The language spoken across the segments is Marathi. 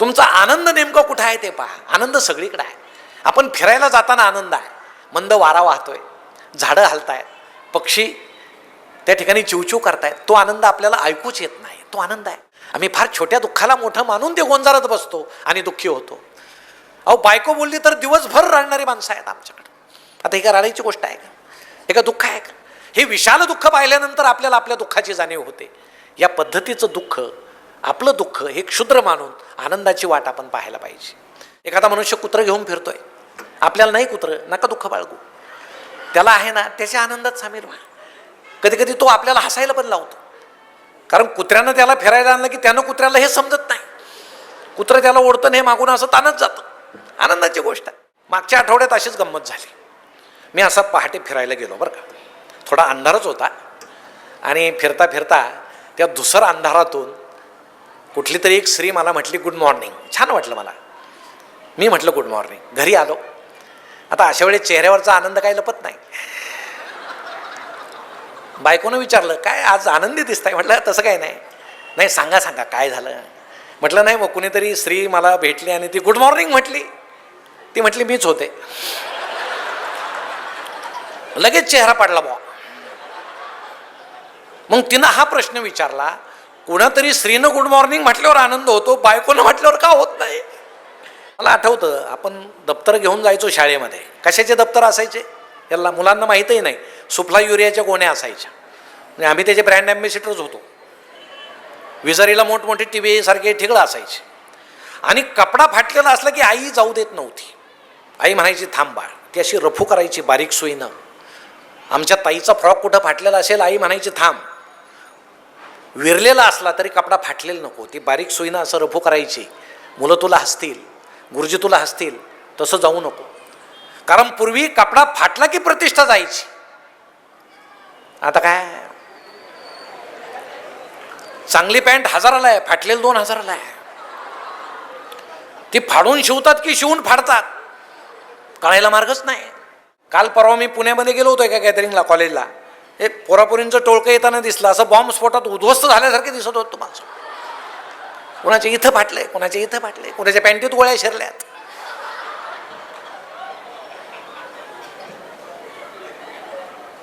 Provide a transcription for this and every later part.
तुमचा आनंद नेमका कुठं आहे ते पहा. आनंद सगळीकडे आहे. आपण फिरायला जाताना आनंद आहे, मंद वारा वाहतोय, झाडं हलतायत, पक्षी त्या ठिकाणी चिवचिव करतायत, तो आनंद आपल्याला ऐकूच येत नाही, तो आनंद आहे. आम्ही फार छोट्या दुःखाला मोठं मानून ते गोंजारत बसतो आणि दुःखी होतो. अहो बायको बोलली तर दिवसभर रडणारी माणसं आहेत आमच्याकडे. आता ही का रडायची गोष्ट आहे का? हे का दुःख आहे का? हे विशाल दुःख पाहिल्यानंतर आपल्याला आपल्या दुःखाची जाणीव होते. या पद्धतीचं दुःख, आपलं दुःख हे क्षुद्र मानून आनंदाची वाट आपण पाहायला पाहिजे. एखादा मनुष्य कुत्रं घेऊन फिरतोय, आपल्याला नाही कुत्रं, नका दुःख बाळगू, त्याला आहे ना, त्याच्या आनंदात सामील व्हा. कधी कधी तो आपल्याला हसायला पण लावतो, कारण कुत्र्यानं त्याला फिरायला आणलं की त्यानं कुत्र्याला हे समजत नाही, कुत्रं त्याला ओढतं हे मागून असं ताणत जातं. आनंदाची गोष्ट आहे. मागच्या आठवड्यात अशीच गंमत झाली. मी असा पहाटे फिरायला गेलो बरं का. थोडा अंधारच होता आणि फिरता फिरता त्या धुसर अंधारातून कुठली तरी एक स्त्री मला म्हटली गुड मॉर्निंग. छान वाटलं मला. मी म्हटलं गुड मॉर्निंग. घरी आलो. आता अशा वेळेस चेहऱ्यावरचा आनंद काही लपत नाही. बायकोनं विचारलं काय आज आनंदी दिसताय? म्हटलं तसं काय नाही. नाही सांगा सांगा काय झालं? म्हटलं नाही, मग कुणीतरी स्त्री मला भेटली आणि ती गुड मॉर्निंग म्हटली. ती म्हटली मीच होते. लगेच चेहरा पडला बुवा. मग तिनं हा प्रश्न विचारला, कुणातरी स्त्रीनं गुड मॉर्निंग म्हटल्यावर आनंद होतो, बायकोनं म्हटल्यावर का होत नाही? मला आठवतं आपण दप्तर घेऊन जायचो शाळेमध्ये. कशाचे दप्तर असायचे याला मुलांना माहीतही नाही. सुफला युरियाच्या गोण्या असायच्या आणि आम्ही त्याचे ब्रँड ॲम्बेसिडर्स होतो. विजारीला मोठमोठे टीव्ही सारखे ठिगळं असायचे. आणि कपडा फाटलेला असला की आई जाऊ देत नव्हती. आई म्हणायची थांब बाळ. ती अशी रफू करायची बारीक सुईनं. आमच्या ताईचा फ्रॉक कुठं फाटलेला असेल, आई म्हणायची थांब. विरलेला असला तरी कपडा फाटलेला नको, ती बारीक सुईनं असं रफू करायची. मुलं तुला हसतील, गुरुजी तुला हसतील, तसं जाऊ नको. कारण पूर्वी कपडा फाटला की प्रतिष्ठा जायची. आता काय, चांगली पॅन्ट 1000ला आहे, फाटलेली 2000ला आहे. ती फाडून शिवतात की शिवून फाडतात कळायला मार्गच नाही. काल परवा मी पुण्यामध्ये गेलो होतो एका गॅदरिंगला, कॉलेजला. एक पोरापोरींचं टोळकं येताना दिसलं. असं बॉम्ब स्फोटात उद्ध्वस्त झाल्यासारखे दिसत होतं माणसं. कोणाच्या इथं फाटलंय, कोणाच्या इथं फाटलंय, कोणाच्या पॅन्टीत गोळ्या शिरल्यात.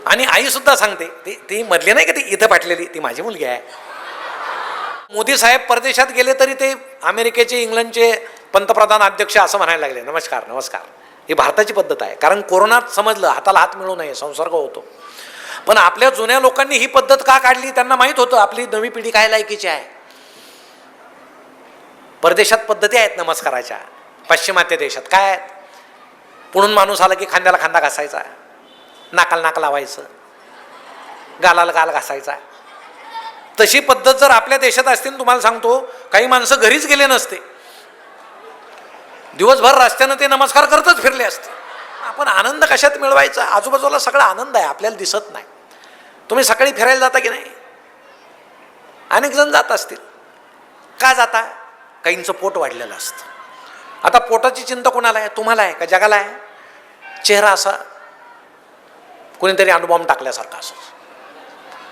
आणि आई सुद्धा सांगते, ती मधली नाही का ती इथं फाटलेली, ती माझी मुलगी आहे. मोदी साहेब परदेशात गेले तरी ते अमेरिकेचे, इंग्लंडचे पंतप्रधान अध्यक्ष असं म्हणायला लागले, नमस्कार नमस्कार. ही भारताची पद्धत आहे. कारण कोरोनात समजलं हाताला हात मिळू नये, संसर्ग होतो. पण आपल्या जुन्या लोकांनी ही पद्धत का काढली? त्यांना माहीत होतं आपली नवी पिढी काय लायकीची आहे. परदेशात पद्धती आहेत नमस्काराच्या. पाश्चिमात्य देशात काय आहेत? पुढून माणूस आला की खांद्याला खांदा घासायचा, नाकाला नाक लावायचं, गालाला गाल घासायचा. तशी पद्धत जर आपल्या देशात असतील, तुम्हाला सांगतो काही माणसं घरीच गेले नसते, दिवसभर रस्त्यानं ते नमस्कार करतच फिरले असते. आपण आनंद कशात मिळवायचा? आजूबाजूला सगळा आनंद आहे, आपल्याला दिसत नाही. तुम्ही सकाळी फिरायला जाता की नाही? अनेक जण जात असतील. का जाता? काहींचं पोट वाढलेलं असतं. आता पोटाची चिंता कोणाला आहे? तुम्हाला आहे का जगाला आहे? चेहरा असा कोणीतरी अणुबॉम्ब टाकल्यासारखा असं.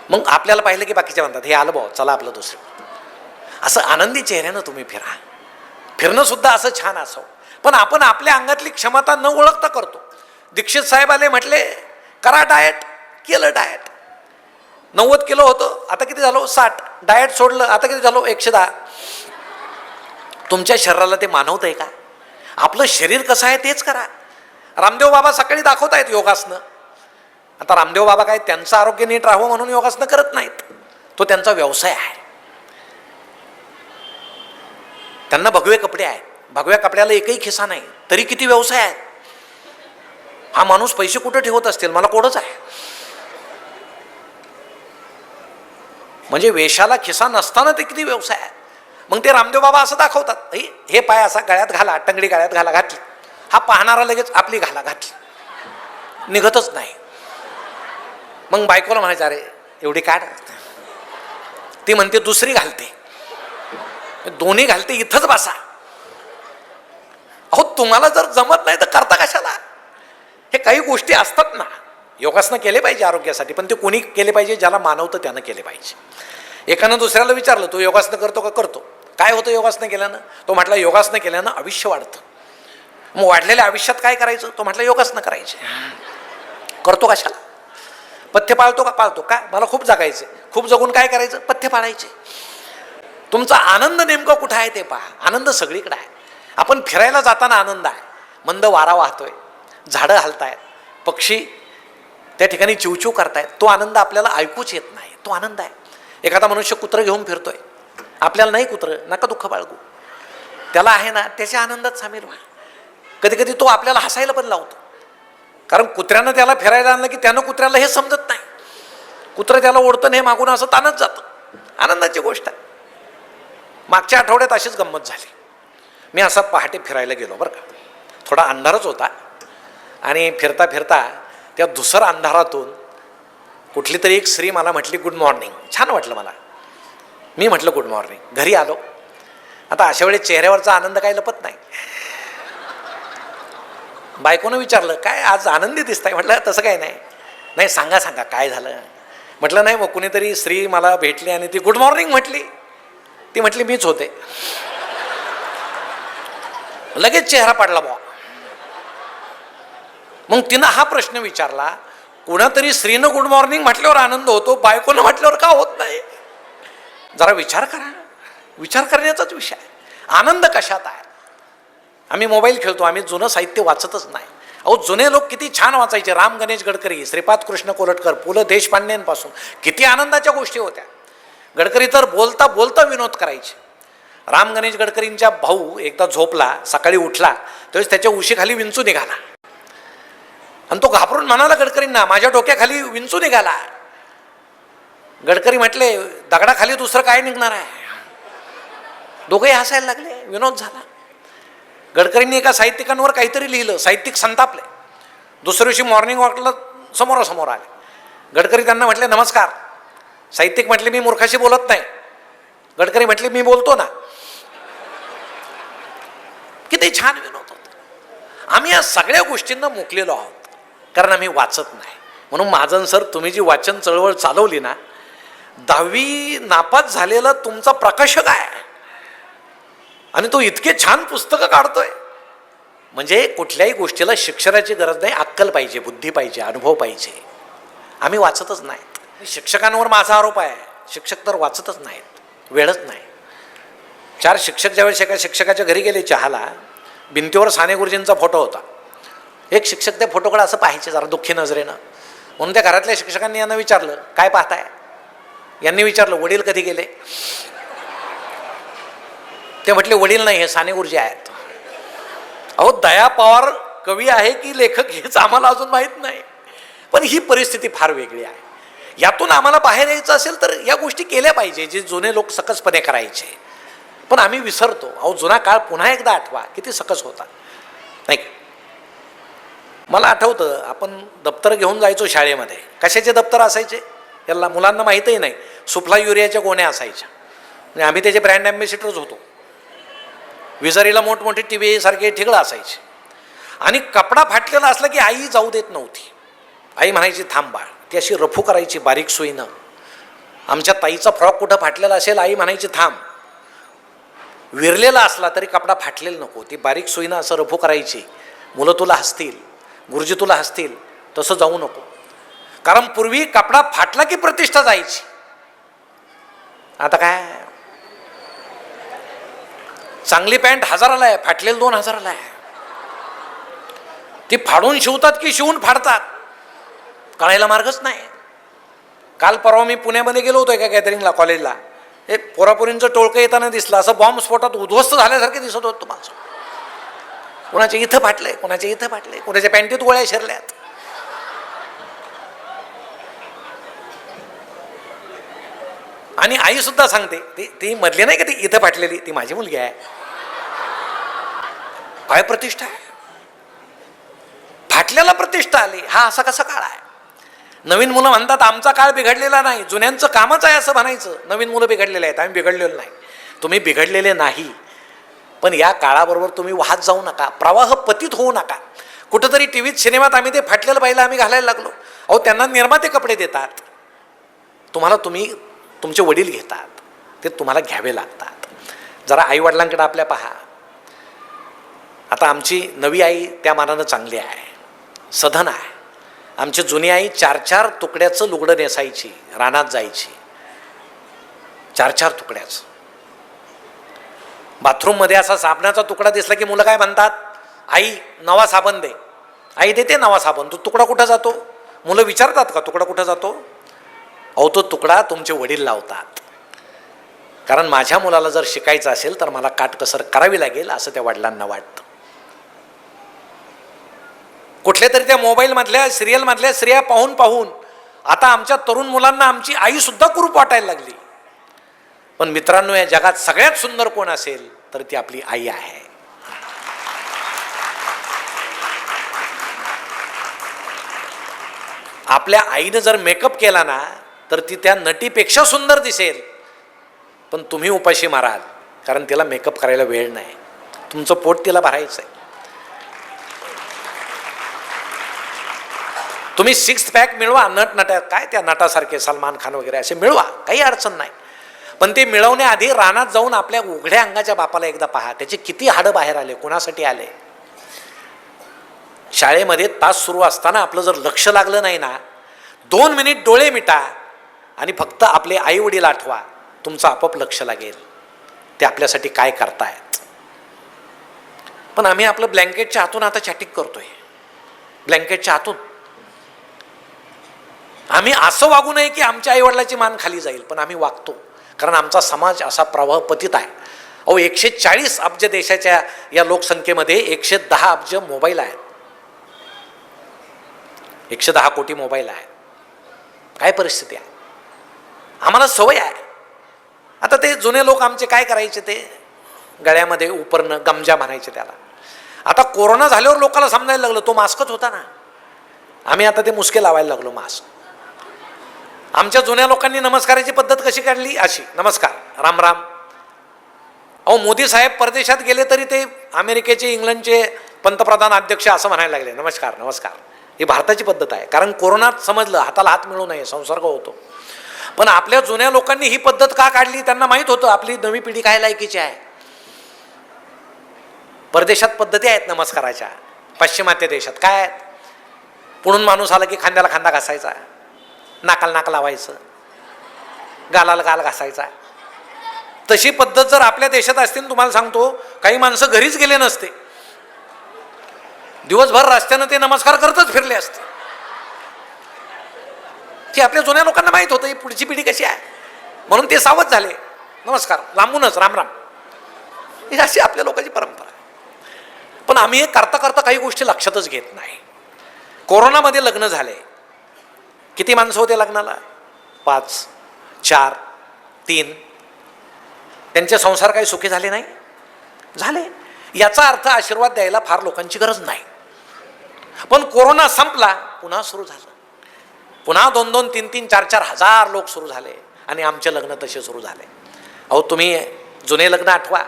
मग आपल्याला पाहिलं की बाकीच्या म्हणतात हे आलं भाऊ, चला आपलं दुसरं. असं आनंदी चेहऱ्यानं तुम्ही फिरा. फिरणं सुद्धा असं छान असावं. पण आपण आपल्या अंगातली क्षमता न ओळखता करतो. दीक्षित साहेब आले, म्हटले करा डाएट, केलं डाएट. 90 किलो होतं, आता किती झालो? 60. डाएट सोडलं, आता किती झालो? 110. तुमच्या शरीराला ते मानवत आहे का? आपलं शरीर कसं आहे तेच करा. रामदेव बाबा सकाळी दाखवत आहेत योगासनं. आता रामदेव बाबा काय त्यांचं आरोग्य नीट राहावं म्हणून योगासनं करत नाहीत, तो त्यांचा व्यवसाय आहे. त्यांना भगवे कपडे आहेत, भगव्या कपड्याला एकही खिसा नाही, तरी किती व्यवसाय आहे. हा माणूस पैसे कुठे ठेवत असतील, मला कोडच आहे. म्हणजे वेशाला खिसा नसताना ते किती व्यवसाय आहे. मग ते रामदेव बाबा असं दाखवतात, हे पाय असा गळ्यात घाला, टंगडी गळ्यात घाला, घातली. हा पाहणारा लगेच आपली घाला घातली, निघतच नाही. मग बायकोला म्हणायचं अरे एवढी काढ. ती म्हणते दुसरी घालते, दोन्ही घालते, इथंच बसा. अहो तुम्हाला जर जमत नाही तर करता कशाला? हे काही गोष्टी असतात ना. योगासनं केले पाहिजे आरोग्यासाठी, पण ते कोणी केले पाहिजे? ज्याला मानवतं त्यानं केले पाहिजे. एकानं दुसऱ्याला विचारलं तू योगासनं करतो का? करतो. काय होतं योगासनं केल्यानं? तो म्हटला योगासनं केल्यानं आयुष्य वाढतं. मग वाढलेल्या आयुष्यात काय करायचं? तो म्हटलं योगासनं करायचे. करतो कशाला? पथ्य पाळतो का? पाळतो. काय मला खूप जगायचे, खूप जगून काय करायचं? पथ्य पाळायचे. तुमचा आनंद नेमका कुठं आहे ते पहा. आनंद सगळीकडे आहे. आपण फिरायला जाताना आनंद आहे, मंद वारा वाहतोय, झाडं हलतायत, पक्षी त्या ठिकाणी चिवचिव करतायत, तो आनंद आपल्याला ऐकूच येत नाही, तो आनंद आहे. एखादा मनुष्य कुत्रं घेऊन फिरतोय, आपल्याला नाही कुत्रं, नका दुःख बाळगू, त्याला आहे ना, त्याच्या आनंदात सामील व्हा. कधी कधी तो आपल्याला हसायला पण लावतो, कारण कुत्र्यानं त्याला फिरायला आणलं की त्यानं कुत्र्याला हे समजत नाही, कुत्रं त्याला ओढतं हे मागून असं ताणत जातं. आनंदाची गोष्ट आहे. मागच्या आठवड्यात अशीच गंमत झाली. मी असा पहाटे फिरायला गेलो बरं का, थोडा अंधारच होता, आणि फिरता फिरता त्या धुसर अंधारातून कुठली तरी एक स्त्री मला म्हटली गुड मॉर्निंग. छान वाटलं मला. मी म्हटलं गुड मॉर्निंग. घरी आलो. आता अशा वेळेस चेहऱ्यावरचा आनंद काही लपत नाही. बायकोनं विचारलं काय आज आनंदी दिसताय? म्हटलं तसं काय नाही. नाही सांगा सांगा काय झालं? म्हटलं नाही मग कुणीतरी स्त्री मला भेटली आणि ती गुड मॉर्निंग म्हटली. ती म्हटली मीच होते. लगेच चेहरा पाडला बुवा. मग तिनं हा प्रश्न विचारला, कुणातरी स्त्रीनं गुड मॉर्निंग म्हटल्यावर आनंद होतो, बायकोनं म्हटल्यावर का होत नाही? जरा विचार करा. विचार करण्याचाच विषय आहे. आनंद कशात आहे? आम्ही मोबाईल खेळतो, आम्ही जुनं साहित्य वाचतच नाही. अहो जुने लोक किती छान वाचायचे. राम गणेश गडकरी, श्रीपाद कृष्ण कोलटकर, पु ल देशपांडेंपासून किती आनंदाच्या गोष्टी होत्या. गडकरी तर बोलता बोलता विनोद करायचे. राम गणेश गडकरींचा भाऊ एकदा झोपला, सकाळी उठला त्यावेळेस त्याच्या उशीखाली विंचू निघाला, आणि तो घाबरून म्हणाला गडकरींना माझ्या डोक्याखाली विंचू निघाला. गडकरी म्हटले दगडाखाली दुसरं काय निघणार आहे? दोघंही हसायला लागले, विनोद झाला. गडकरींनी एका साहित्यिकांवर काहीतरी लिहिलं, साहित्यिक संतापले. दुसऱ्या दिवशी मॉर्निंग वॉकला समोरासमोर आले. गडकरी त्यांना म्हटले नमस्कार. साहित्यिक म्हटले मी मूर्खाशी बोलत नाही. गडकरी म्हटले मी बोलतो ना. किती छान विनोद होता. आम्ही या सगळ्या गोष्टींना मुकलेलो आहोत, कारण आम्ही वाचत नाही. म्हणून महाजन सर तुम्ही जी वाचन चळवळ चालवली ना, 10वी नापास झालेला तुमचा प्रकाशक आहे, आणि तो इतके छान पुस्तकं काढतोय. म्हणजे कुठल्याही गोष्टीला शिक्षणाची गरज नाही, अक्कल पाहिजे, बुद्धी पाहिजे, अनुभव पाहिजे. आम्ही वाचतच नाही. शिक्षकांवर माझा आरोप आहे, शिक्षक तर वाचतच नाहीत, वेळच नाही. 4 शिक्षक ज्यावेळेस एका शिक्षकाच्या घरी गेले चहाला, भिंतीवर साने गुरुजींचा फोटो होता. एक शिक्षक त्या फोटोकडे असं पाहायचे जरा दुःखी नजरेनं. म्हणून त्या घरातल्या शिक्षकांनी यांना विचारलं काय पाहताय? यांनी विचारलं वडील कधी गेले? ते म्हटले वडील नाही, हे साने गुरुजी आहेत. अहो दया पवार कवी आहे की लेखक हेच आम्हाला अजून माहीत नाही, पण ही परिस्थिती फार वेगळी आहे. यातून आम्हाला बाहेर यायचं असेल तर या गोष्टी केल्या पाहिजे जे जुने लोक सकसपणे करायचे, पण आम्ही विसरतो. अहो जुना काळ पुन्हा एकदा आठवा, किती सकस होता नाही. मला आठवतं आपण दप्तर घेऊन जायचो शाळेमध्ये. कशाचे दप्तर असायचे याला मुलांना माहीतही नाही. सुफला युरियाच्या गोण्या असायच्या, म्हणजे आम्ही त्याचे ब्रँड ॲम्बेसिडरच होतो. विजारीला मोठमोठे टीव्ही सारखे ठिगळं असायचे, आणि कपडा फाटलेला असला की आई जाऊ देत नव्हती. आई म्हणायची थांब बाळ. ती अशी रफू करायची बारीक सुईनं. आमच्या ताईचा फ्रॉक कुठं फाटलेला असेल, आई म्हणायची थांब. विरलेला असला तरी कपडा फाटलेला नको, ती बारीक सुईनं असं रफू करायची. मुलं तुला हसतील, गुरुजी तुला हसतील, तसं जाऊ नको. कारण पूर्वी कपडा फाटला की प्रतिष्ठा जायची. आता काय, चांगली पॅन्ट 1000ला आहे, फाटलेली 2000ला आहे. ती फाडून शिवतात की शिवून फाडतात कळायला मार्गच नाही. काल परवा मी पुण्यामध्ये गेलो होतो एका गॅदरिंगला कॉलेजला. एक पोरापोरींचं टोळकं येताना दिसलं, असं बॉम्ब स्फोटात उद्ध्वस्त झाल्यासारखे दिसत होतं माझं. कोणाच्या इथं फाटलंय, कोणाच्या इथं फाटलंय, कोणाच्या पॅन्टीत गोळ्या शिरल्यात. आणि आई सुद्धा सांगते ती मधली नाही का ती इथं फाटलेली, ती माझी मुलगी आहे. काय प्रतिष्ठा आहे, फाटल्याला प्रतिष्ठा आली. हा असा कसा काळ आहे? नवीन मुलं म्हणतात आमचा काळ बिघडलेला नाही, जुन्यांचं कामच आहे असं म्हणायचं. नवीन मुलं बिघडलेले आहेत, आम्ही बिघडलेलो नाही. तुम्ही बिघडलेले नाही, पण या काळाबरोबर तुम्ही वाहत जाऊ नका, प्रवाह पतित होऊ नका. कुठंतरी टी व्हीत सिनेमात आम्ही ते फाटलेलं पाहिलं, आम्ही घालायला लागलो. अहो त्यांना निर्माते कपडे देतात, तुम्हाला तुमचे वडील घेतात, ते तुम्हाला घ्यावे लागतात. जरा आईवडिलांकडे आपल्या पहा. आता आमची नवी आई त्या मानानं चांगली आहे, सधन आहे. आमची जुनी आई 4-4 तुकड्याचं लुगडं नेसायची, रानात जायची, 4-4 तुकड्याचं. बाथरूममध्ये असा साबणाचा तुकडा दिसला की मुलं काय म्हणतात, आई नवा साबण दे. आई देते नवा साबण, तो तुकडा कुठं जातो? मुलं विचारतात का तुकडा कुठं जातो? अहो तो तुकडा तुमचे वडील लावतात. कारण माझ्या मुलाला जर शिकायचं असेल तर मला काटकसर करावी लागेल असं त्या वडिलांना वाटतं. कुठल्या तरी त्या मोबाईलमधल्या सिरियलमधल्या स्त्रिया पाहून पाहून आता आमच्या तरुण मुलांना आमची आई सुद्धा कुरूप वाटायला लागली. पण मित्रांनो, या जगात सगळ्यात सुंदर कोण असेल तर ती आपली आई आहे. आपल्या आईनं जर मेकअप केला ना तर ती त्या नटीपेक्षा सुंदर दिसेल. पण तुम्ही उपाशी माराल, कारण तिला मेकअप करायला वेळ नाही. तुमचं पोट तिला भरायचं आहे. तुम्ही 6 पॅक मिळवा, नटनट्या काय त्या नटासारखे सलमान खान वगैरे असे मिळवा, काही अडचण नाही. पण ते मिळवण्याआधी रानात जाऊन आपल्या उघड्या अंगाच्या बापाला एकदा पहा, त्याचे किती हाडं बाहेर आले, कोणासाठी आले. शाळेमध्ये तास सुरू असताना आपलं जर लक्ष लागलं नाही ना, 2 मिनिट डोळे मिटा आणि फक्त आपले आई वडील आठवा, तुमचं आपोआप लक्ष लागेल ते आपल्यासाठी काय करतायत. पण आम्ही आपलं ब्लँकेटच्या हातून आता चॅटिंग करतोय, ब्लँकेटच्या हातून. आम्ही असं वागू नये की आमच्या आईवडिलाची मान खाली जाईल, पण आम्ही वागतो, कारण आमचा समाज असा प्रवाह पतित आहे. अहो 140 अब्ज देशाच्या या लोकसंख्येमध्ये 110 अब्ज मोबाईल आहेत, 110 कोटी मोबाईल आहेत. काय परिस्थिती आहे? आम्हाला सवय आहे. आता ते जुने लोक आमचे काय करायचे, ते गळ्यामध्ये उपरणं गमजा म्हणायचे त्याला. आता कोरोना झाल्यावर लोकांना समजायला लागलं तो मास्कच होता ना. आम्ही आता ते मुसके लावायला लागलो मास्क. आमच्या जुन्या लोकांनी नमस्काराची पद्धत कशी काढली, अशी नमस्कार राम राम. अहो मोदी साहेब परदेशात गेले तरी ते अमेरिकेचे इंग्लंडचे पंतप्रधान अध्यक्ष असं म्हणायला लागले, नमस्कार नमस्कार. ही भारताची पद्धत आहे, कारण कोरोनात समजलं हाताला हात मिळू नये, संसर्ग होतो. पण आपल्या जुन्या लोकांनी ही पद्धत का काढली? त्यांना माहीत होतं आपली नवी पिढी काय लायकीची आहे. परदेशात पद्धती आहेत नमस्काराच्या, पाश्चिमात्य देशात काय आहेत? पुढून माणूस आला की खांद्याला खांदा घासायचा, नाकाला नाक लावायचं, गालाला गाल घासायचा. तशी पद्धत जर आपल्या देशात असतील, तुम्हाला सांगतो काही माणसं घरीच गेले नसते, दिवसभर रस्त्यानं ते नमस्कार करतच फिरले असते. की आपल्या जुन्या लोकांना माहीत होतं ही पुढची पिढी कशी आहे, म्हणून ते सावध झाले. नमस्कार लांबूनच राम राम, ही अशी आपल्या लोकांची परंपरा. पण आम्ही हे करता करता काही गोष्टी लक्षातच घेत नाही. कोरोनामध्ये लग्न झाले, किती माणसं होते लग्नाला? 5, 4, 3. त्यांचे संसार काही सुखी झाले नाही? झाले. याचा अर्थ आशीर्वाद द्यायला फार लोकांची गरज नाही. पण कोरोना संपला, पुन्हा सुरू झालं. पुन्हा 2-2, 3-3, 4-4 हजार लोक सुरू झाले आणि आमचे लग्न तसे सुरू झाले. अहो तुम्ही जुने लग्न आठवा,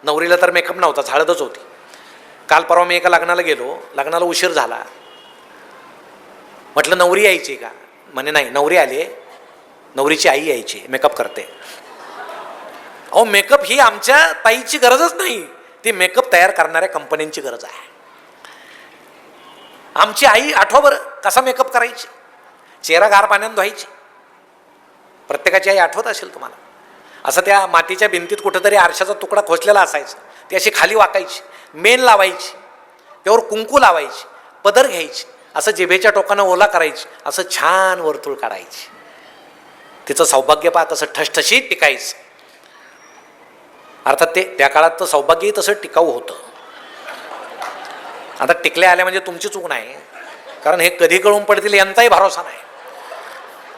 नवरीला तर मेकअप नव्हता, हळदच होती. काल परवा मी एका लग्नाला गेलो, लग्नाला उशीर झाला. म्हटलं नवरी यायची का? म्हणे नाही, नवरी आली, नवरीची आई यायची, मेकअप करते. अहो मेकअप ही आमच्या ताईची गरजच नाही, ती मेकअप तयार करणाऱ्या कंपन्यांची गरज आहे. आमची आई आठवा बरं कसा मेकअप करायची, चेहरा गार पाण्यात धुवायची. प्रत्येकाची आई आठवत असेल तुम्हाला. असं त्या मातीच्या भिंतीत कुठंतरी आरशाचा तुकडा खोचलेला असायचा, ती अशी खाली वाकायची, मेण लावायची, त्यावर कुंकू लावायची, पदर घ्यायची, असं जिभेच्या टोकानं ओला करायची, असं छान वर्तुळ काढायची. तिचं सौभाग्य पहा कसं ठसठशीत टिकायचं. अर्थात ते त्या काळात तर सौभाग्यही तसं टिकाऊ होतं. आता टिकल्या आल्या म्हणजे तुमची चूक नाही, कारण हे कधी कळून पडतील यांचाही भरोसा नाही.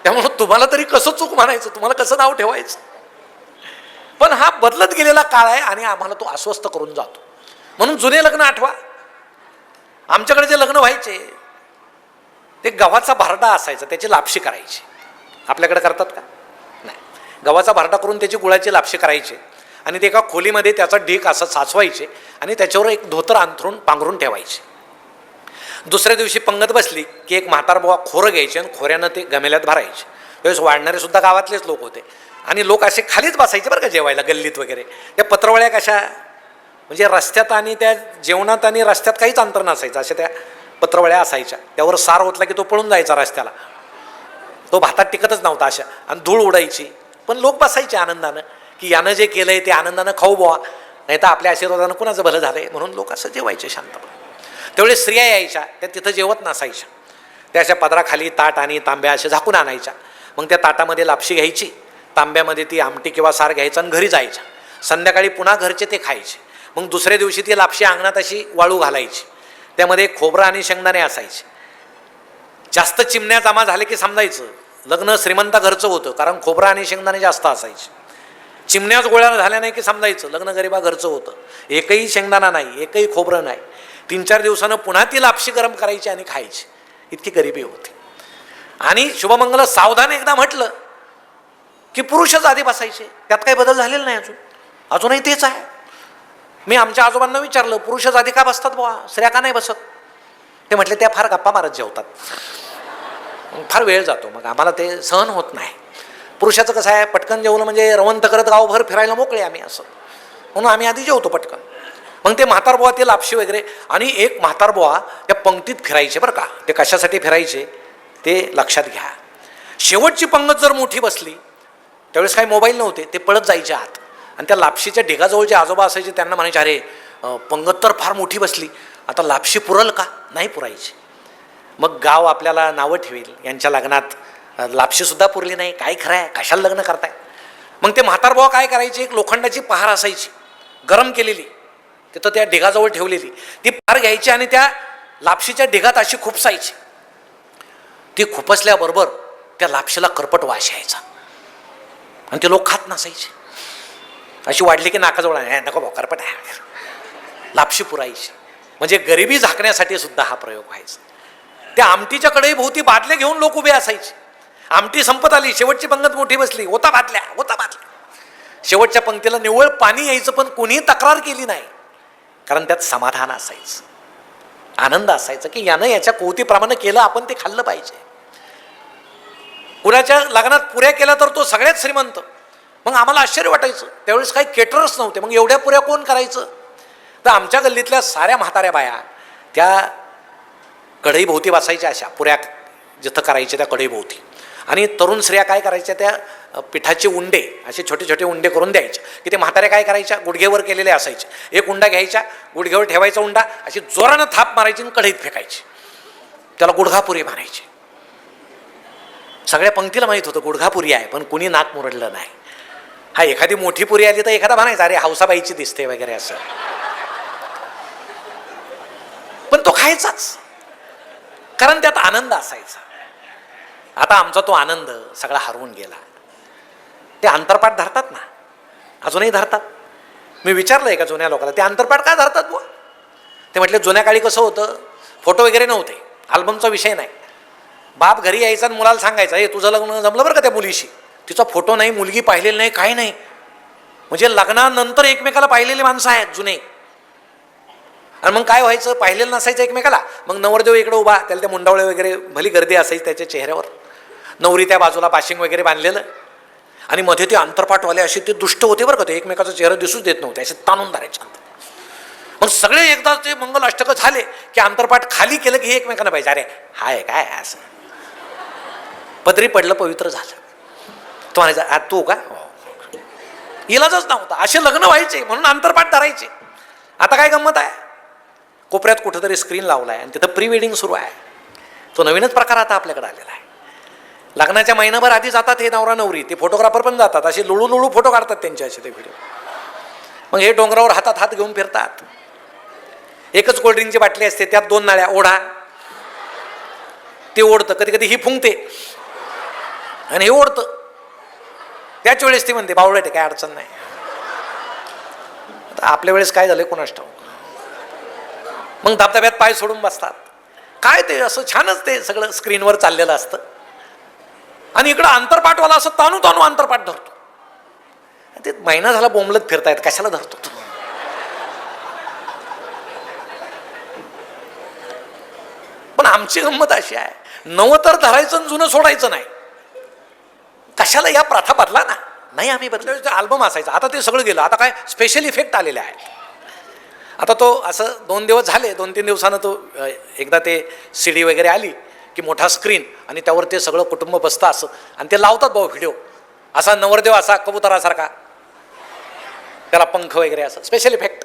त्यामुळं तुम्हाला तरी कसं चूक म्हणायचं, तुम्हाला कसं नाव ठेवायचं. पण हा बदलत गेलेला काळ आहे आणि आम्हाला तो अस्वस्थ करून जातो. म्हणून जुने लग्न आठवा. आमच्याकडे जे लग्न व्हायचे ते गव्हाचा भरडा असायचा, त्याची लापशी करायची. आपल्याकडे करतात का? नाही. गव्हाचा भरडा करून त्याची गुळाची लापशी करायची आणि ते एका खोलीमध्ये त्याचा ढीक असं साचवायचे आणि त्याच्यावर एक धोतर अंथरून पांघरून ठेवायचे. दुसऱ्या दिवशी पंगत बसली की एक म्हातार बुवा खोरं घ्यायचे आणि खोऱ्यानं ते गमेल्यात भरायचे. त्यावेळेस वाढणारे सुद्धा गावातलेच लोक होते. आणि लोक असे खालीच बसायचे बरं का जेवायला गल्लीत वगैरे. त्या पत्रवळ्या कशा म्हणजे रस्त्यात आणि त्या जेवणात आणि रस्त्यात काहीच अंतर नसायचं, अशा त्या पत्रवळ्या असायच्या. त्यावर सार ओतला की तो पळून जायचा रस्त्याला, तो भातात टिकतच नव्हता अशा, आणि धूळ उडायची. पण लोक बसायचे आनंदानं की यानं जे केलंय ते आनंदानं खाऊ बुवा, नाही तर आपल्या आशीर्वादानं कुणाचं भलं झालंय, म्हणून लोक असं जेवायचे शांतपणे. त्यावेळी स्त्रिया यायच्या, त्या तिथं जेवत नसायच्या, त्या अशा पदराखाली ताट आणि तांब्या असे झाकून आणायच्या. मग त्या ताटामध्ये लापशी घ्यायची, तांब्यामध्ये ती आमटी किंवा सार घ्यायचं आणि घरी जायच्या. संध्याकाळी पुन्हा घरचे ते खायचे. मग दुसऱ्या दिवशी ती लापशी अंगणात अशी वाळू घालायची, त्यामध्ये खोबरं आणि शेंगदाणे असायचे. जास्त चिमण्या जमा झाले की समजायचं लग्न श्रीमंता घरचं होतं, कारण खोबरं आणि शेंगदाणे जास्त असायचे. चिमण्याच गोळ्या झाल्या नाही की समजायचं लग्न गरिबा घरचं होतं. एकही शेंगदाणा नाही, एकही खोबरं नाही. 3-4 दिवसानं पुन्हा ती लापशी गरम करायची आणि खायची, इतकी गरिबी होती. आणि शुभमंगल सावधान एकदा म्हटलं की पुरुषच आधी बसायचे, त्यात काही बदल झालेला नाही अजूनही तेच आहे. मी आमच्या आजोबांना विचारलं, पुरुषच आधी का बसतात बुवा, स्त्रिया का नाही बसत? ते म्हटले त्या फार गप्पा मारत जेवतात, फार वेळ जातो, मग आम्हाला ते सहन होत नाही. पुरुषाचं कसं आहे, पटकन जेवलं म्हणजे रवंत करत गावभर फिरायला मोकळे आम्ही, असं म्हणून आम्ही आधी जेवतो पटकन. मग ते म्हातारबुवा ते लापशी वगैरे, आणि एक म्हातारबुवा त्या पंक्तीत फिरायचे बरं का. ते कशासाठी फिरायचे ते लक्षात घ्या. शेवटची पंगत जर मोठी बसली, त्यावेळेस काही मोबाईल नव्हते, ते पळत जायचे आत आणि त्या लापशीच्या ढिगाजवळचे आजोबा असायचे, त्यांना म्हणायचे, अरे पंगत तर फार मोठी बसली, आता लापशी पुरल का? नाही पुरायची. मग गाव आपल्याला नावं ठेवेल, यांच्या लग्नात लापशीसुद्धा पुरली नाही, काय खरं आहे, कशाला लग्न करताय? मग ते म्हातारबुवा काय करायचे, एक लोखंडाची पहार असायची गरम केलेली, तिथं त्या ढिगाजवळ ठेवलेली, ती पहार घ्यायची आणि त्या लापशीच्या ढिगात अशी खुपसायची. ती खुपसल्याबरोबर त्या लापशीला करपट वास यायचा आणि ते लोक खात नसायचे. अशी वाढली की नाकाजवळ नको भाऊ करपट आहे, लापशी पुरायची. म्हणजे गरिबी झाकण्यासाठी सुद्धा हा प्रयोग व्हायचा. त्या आमटीच्या कढई भोवती बादल्या घेऊन लोक उभे असायचे. आमटी संपत आली, शेवटची पंगत मोठी बसली, होता बादल्या. शेवटच्या पंक्तीला निव्वळ पाणी यायचं, पण कोणीही तक्रार केली नाही, कारण त्यात समाधान असायचं, आनंद असायचा की यानं याच्या कोवतीप्रमाणे केलं, आपण ते खाल्लं पाहिजे. पुऱ्याच्या लग्नात पुऱ्या केल्या तर तो सगळ्यात श्रीमंत. मग आम्हाला आश्चर्य वाटायचं, त्यावेळेस काही केटरर्स नव्हते, मग एवढ्या पुऱ्या कोण करायचं? तर आमच्या गल्लीतल्या साऱ्या म्हाताऱ्या बाया त्या कढईभोवती बसायच्या, अशा पुऱ्या जिथं करायच्या त्या कढईभोवती. आणि तरुण स्त्रिया काय करायच्या, त्या पिठाचे उंडे असे छोटे छोटे उंडे करून द्यायचे की ते म्हाताऱ्या काय करायच्या, गुडघेवर केलेले असायचे. एक उंडा घ्यायच्या, गुडघेवर ठेवायचा उंडा, अशी जोरानं थाप मारायची आणि कढईत फेकायची, त्याला गुडघापुरी म्हणायची. सगळ्या पंक्तीला माहीत होतं गुडघापुरी आहे, पण कुणी नाक मुरडलं नाही. हा एखादी मोठी पुरी आली तर एखादा म्हणायचा, अरे हौसाबाईची दिसते वगैरे असं, पण तो खायचाच, कारण त्यात आनंद असायचा. आता आमचा तो आनंद सगळा हरवून गेला. ते अंतरपाठ धरतात ना, अजूनही धरतात. मी विचारलं एका जुन्या लोकांना, ते अंतरपाठ का धरतात बुवा? ते म्हटले, जुन्या काळी कसं होतं, फोटो वगैरे नव्हते, अल्बमचा विषय नाही. बाप घरी यायचा आणि मुलाला सांगायचा, हे तुझं लग्न जमलं बरं का त्या मुलीशी, तिचा फोटो नाही, मुलगी पाहिलेली नाही, काही नाही. म्हणजे लग्नानंतर एकमेकाला पाहिलेली माणसं आहेत जुने. आणि मग काय व्हायचं, पाहिलेलं नसायचं एकमेकाला. मग नवरदेव इकडे उभा, त्याला त्या मुंडावळे वगैरे भली गर्दी असायची त्याच्या चेहऱ्यावर, नवरी त्या बाजूला पाशिंग वगैरे बांधलेलं, आणि मध्ये ते अंतरपाठवाले असे ते दुष्ट होते बरं का, ते एकमेकाचा चेहरा दिसूच देत नव्हते, असे ताणून धरायचे. मग सगळे एकदा ते मंगल अष्टक झाले की अंतरपाठ खाली केलं की हे एकमेकांना पाहिजे, अरे हाय काय असं पदरी पडलं, पवित्र झालं. तो म्हणायचा, तू का, इलाजच नव्हता. असे लग्न व्हायचे म्हणून अंतरपाठ धरायचे. आता काय गंमत आहे, कोपऱ्यात कुठंतरी स्क्रीन लावलाय आणि तिथं प्री वेडिंग सुरू आहे. तो नवीनच प्रकार आता आपल्याकडे आलेला आहे. लग्नाच्या महिनाभर आधी जातात हे नवरा नवरी, ते फोटोग्राफर पण जातात, असे लुळू फोटो काढतात त्यांचे असे ते व्हिडिओ. मग हे डोंगरावर हातात हात घेऊन फिरतात. एकच कोल्ड्रिंकची बाटली असते, त्यात 2 नाळ्या, ओढा, ते ओढतं. कधी कधी ही फुंकते आणि हे ओढतं. त्याच वेळेस ती म्हणते, बावळट आहे, काय अडचण नाही. आता आपल्या वेळेस काय झालंय कोणास ठाऊक. मग धबधब्यात पाय सोडून बसतात. काय ते असं छानच ते सगळं स्क्रीनवर चाललेलं असतं, आणि इकडं अंतरपाठवाला असं ताणू ताणू अंतरपाठ धरतो. ते महिना झाला बोंबलत फिरतायत, कशाला धरतो? पण आमची गंमत अशी आहे, नवं तर धरायचं, जुनं सोडायचं नाही. कशाला या प्रथा बदला ना. नाही आम्ही बदल अल्बम असायचा, आता ते सगळं गेलं. आता काय स्पेशल इफेक्ट आलेले आहे. आता तो असं 2 दिवस झाले, 2-3 दिवसानं तो एकदा ते CD वगैरे आली की मोठा स्क्रीन आणि त्यावर ते सगळं कुटुंब बसतं असं आणि ते लावतात भाऊ व्हिडिओ. असा नवरदेव असा कबुतरासारखा, त्याला पंख वगैरे असं स्पेशल इफेक्ट.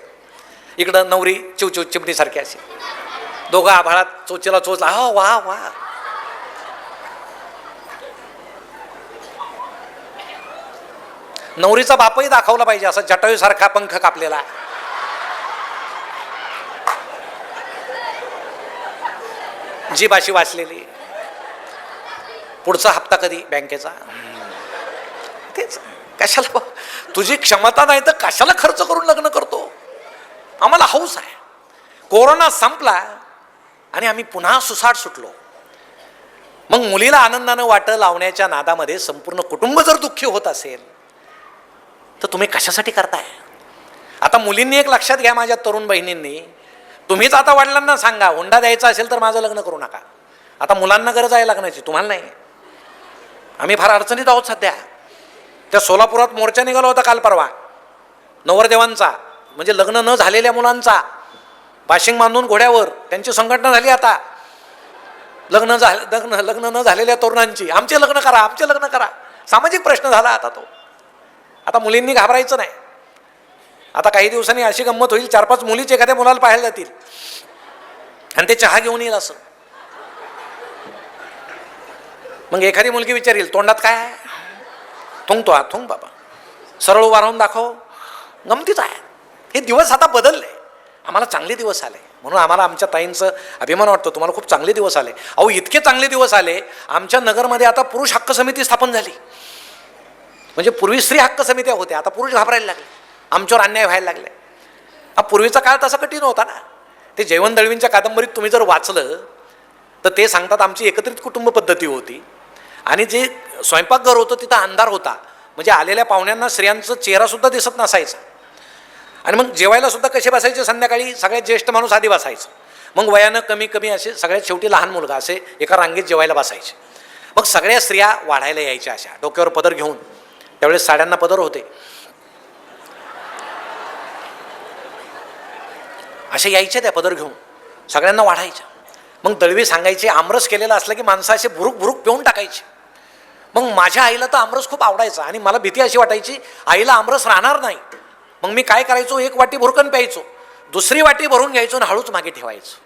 इकडं नवरी चिवचिव चिमणीसारखी अशी, दोघं आभाळात चोचीला चोच. हा वा वा. नवरीचा बापही दाखवला पाहिजे असा जटायूसारखा पंख कापलेला. जीभ अशी वाचलेली. पुढचा हप्ता कधी बँकेचा. तेच कशाला, तुझी क्षमता नाही तर कशाला खर्च करून लग्न करतो. आम्हाला हौस आहे. कोरोना संपला आणि आम्ही पुन्हा सुसाट सुटलो. मग मुलीला आनंदानं वाट लावण्याच्या नादामध्ये संपूर्ण कुटुंब जर दुःखी होत असेल तर तुम्ही कशासाठी करताय. आता मुलींनी एक लक्षात घ्या, माझ्या तरुण बहिणींनी, तुम्हीच आता वडिलांना सांगा हुंडा द्यायचा असेल तर माझं लग्न करू नका. आता मुलांना गरज आहे लग्नाची, तुम्हाला नाही. आम्ही फार अडचणीत आहोत सध्या. त्या सोलापुरात मोर्चा निघाला होता काल परवा नवरदेवांचा, म्हणजे लग्न न झालेल्या मुलांचा, बाशिंग बांधून घोड्यावर त्यांची संघटना झाली. आता लग्न न झालेल्या तरुणांची, आमचे लग्न करा, आमचे लग्न करा. सामाजिक प्रश्न झाला आता तो. आता मुलींनी घाबरायचं नाही. आता काही दिवसांनी अशी गंमत होईल, 4-5 मुलीच एखाद्या मुलाला पाहायला जातील आणि ते चहा घेऊन येईल असं. मग एखादी मुलगी विचारील तोंडात काय आहे, थुंकतो हा, थुंक बाबा, सरळ उभा राहून दाखव. गमतीच आहे. हे दिवस आता बदलले. आम्हाला चांगले दिवस आले म्हणून आम्हाला आमच्या ताईंचं अभिमान वाटतो. तुम्हाला खूप चांगले दिवस आले. अहो इतके चांगले दिवस आले, आमच्या नगरमध्ये आता पुरुष हक्क समिती स्थापन झाली. म्हणजे पूर्वी स्त्री हक्क समित्या होत्या, आता पुरुष घाबरायला लागले, आमच्यावर अन्याय व्हायला लागले. हा पूर्वीचा काळ तसा कठीण होता ना. ते जयवंत दळवींच्या कादंबरीत तुम्ही जर वाचलं तर ते सांगतात आमची एकत्रित कुटुंब पद्धती होती आणि जे स्वयंपाकघर होतं तिथं अंधार होता. म्हणजे आलेल्या पाहुण्यांना स्त्रियांचा चेहरासुद्धा दिसत नसायचा. आणि मग जेवायला सुद्धा कसे बसायचे, संध्याकाळी सगळ्यात ज्येष्ठ माणूस आधी बसायचं, मग वयानं कमी कमी असे सगळ्यात शेवटी लहान मुलगा असे एका रांगेत जेवायला बसायचे. मग सगळ्या स्त्रिया वाढायला यायच्या अशा डोक्यावर पदर घेऊन. त्यावेळेस साड्यांना पदर होते. असे यायचे त्या पदर घेऊन, सगळ्यांना वाढायच्या. मग दळवी सांगायचे आमरस केलेला असला की माणसं असे भुरुक भुरुक पिऊन टाकायचे. मग माझ्या आईला तर आमरस खूप आवडायचा आणि मला भीती अशी वाटायची आईला आमरस राहणार नाही. मग मी काय करायचो, एक वाटी भुरकन प्यायचो, दुसरी वाटी भरून घ्यायचो आणि हळूच मागे ठेवायचो.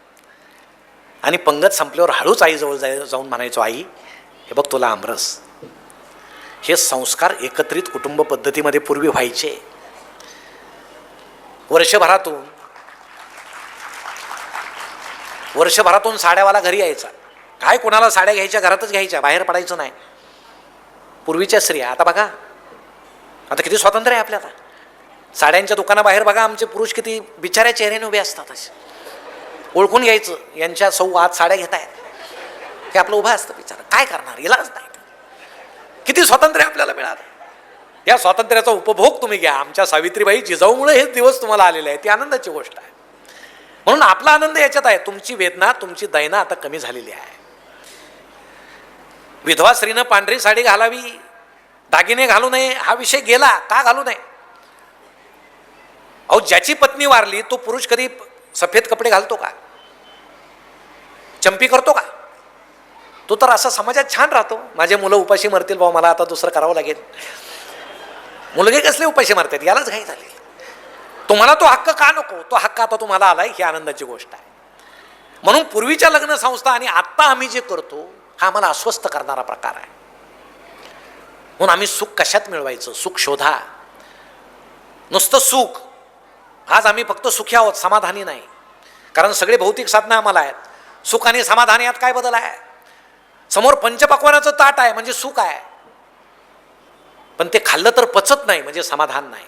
आणि पंगत संपल्यावर हळूच आईजवळ जाऊन म्हणायचो, आई हे बघ तुला आमरस. हे संस्कार एकत्रित कुटुंब पद्धतीमध्ये पूर्वी व्हायचे. वर्षभरातून साड्यावाला घरी यायचा. काय कोणाला साड्या घ्यायच्या घरातच घ्यायच्या, बाहेर पडायचं नाही. पूर्वीच्या स्त्रिया, आता बघा आता किती स्वातंत्र्य आहे आपल्याला. साड्यांच्या दुकानाबाहेर बघा आमचे पुरुष किती बिचाऱ्या चेहऱ्याने उभे असतात. असे ओळखून घ्यायचं यांच्या 6 साड्या घेत आहेत, हे आपलं उभं असतं बिचारा. काय करणार, इलाज नाही. किती स्वातंत्र्य आपल्याला मिळालं. या स्वातंत्र्याचा उपभोग तुम्ही घ्या. आमच्या सावित्रीबाई जिजाऊमुळे हे दिवस तुम्हाला आलेले आहे, ती आनंदाची गोष्ट आहे. म्हणून आपला आनंद याच्यात आहे. तुमची वेदना, तुमची दैना आता कमी झालेली आहे. विधवा स्त्रीनं पांढरी साडी घालावी, दागिने घालू नये हा विषय गेला. का घालू नये. अहो ज्याची पत्नी वारली तो पुरुष कधी सफेद कपडे घालतो का, चंपी करतो का. तो तर असा समाजात छान राहतो. माझे मुलं उपाशी मरतील भाऊ, मला आता दुसरं करावं लागेल. मुलगे कसले उपाशी मरतात, यालाच घाई झाली. तुम्हाला तो हक्क का नको, तो हक्क आता तुम्हाला आलाय, ही आनंदाची गोष्ट आहे. म्हणून पूर्वीच्या लग्न संस्था आणि आत्ता आम्ही जे करतो हा आम्हाला अस्वस्थ करणारा प्रकार आहे. म्हणून आम्ही सुख कशात मिळवायचं, सुख शोधा. नुसतं सुख, आज आम्ही फक्त सुखी आहोत, समाधानी नाही. कारण सगळे भौतिक साधनं आम्हाला आहेत. सुख आणि समाधान यात काय बदल आहे. समोर पंचपक्वानाचं ताट आहे म्हणजे सुख आहे, पण ते खाल्लं तर पचत नाही म्हणजे समाधान नाही.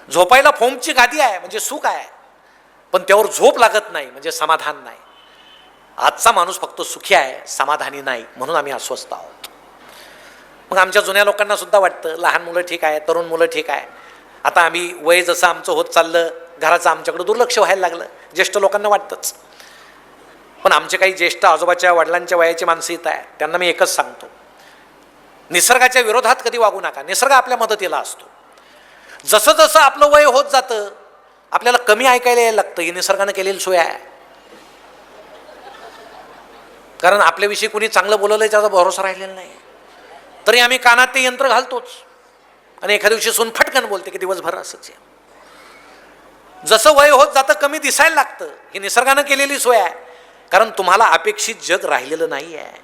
झोपायला फोमची गादी आहे म्हणजे सुख आहे, पण त्यावर झोप लागत नाही म्हणजे समाधान नाही. आजचा माणूस फक्त सुखी आहे, समाधानी नाही, म्हणून आम्ही अस्वस्थ आहोत. मग आमच्या जुन्या लोकांना सुद्धा वाटतं लहान मुलं ठीक आहे, तरुण मुलं ठीक आहे. आता आम्ही वय जसं आमचं होत चाललं, घराचं आमच्याकडे दुर्लक्ष व्हायला लागलं. ज्येष्ठ लोकांना वाटतंच. पण आमचे काही ज्येष्ठ आजोबाच्या वडिलांच्या वयाची माणसं इथं आहे, त्यांना मी एकच सांगतो, निसर्गाच्या विरोधात कधी वागू नका. निसर्ग आपल्या मदतीला असतो. जसं जसं आपलं वय होत जातं आपल्याला कमी ऐकायला यायला लागतं. ही निसर्गानं केलेली सोय आहे. कारण आपल्याविषयी कोणी चांगलं बोलवलं त्याचा भरोसा राहिलेला नाही. तरी आम्ही कानात ते यंत्र घालतोच आणि एखाद्या दिवशी सून फटकन बोलते की दिवसभर असंच आहे. जसं वय होत जातं कमी दिसायला लागतं. ही निसर्गानं केलेली सोय आहे. कारण तुम्हाला अपेक्षित जग राहिलेलं नाही आहे.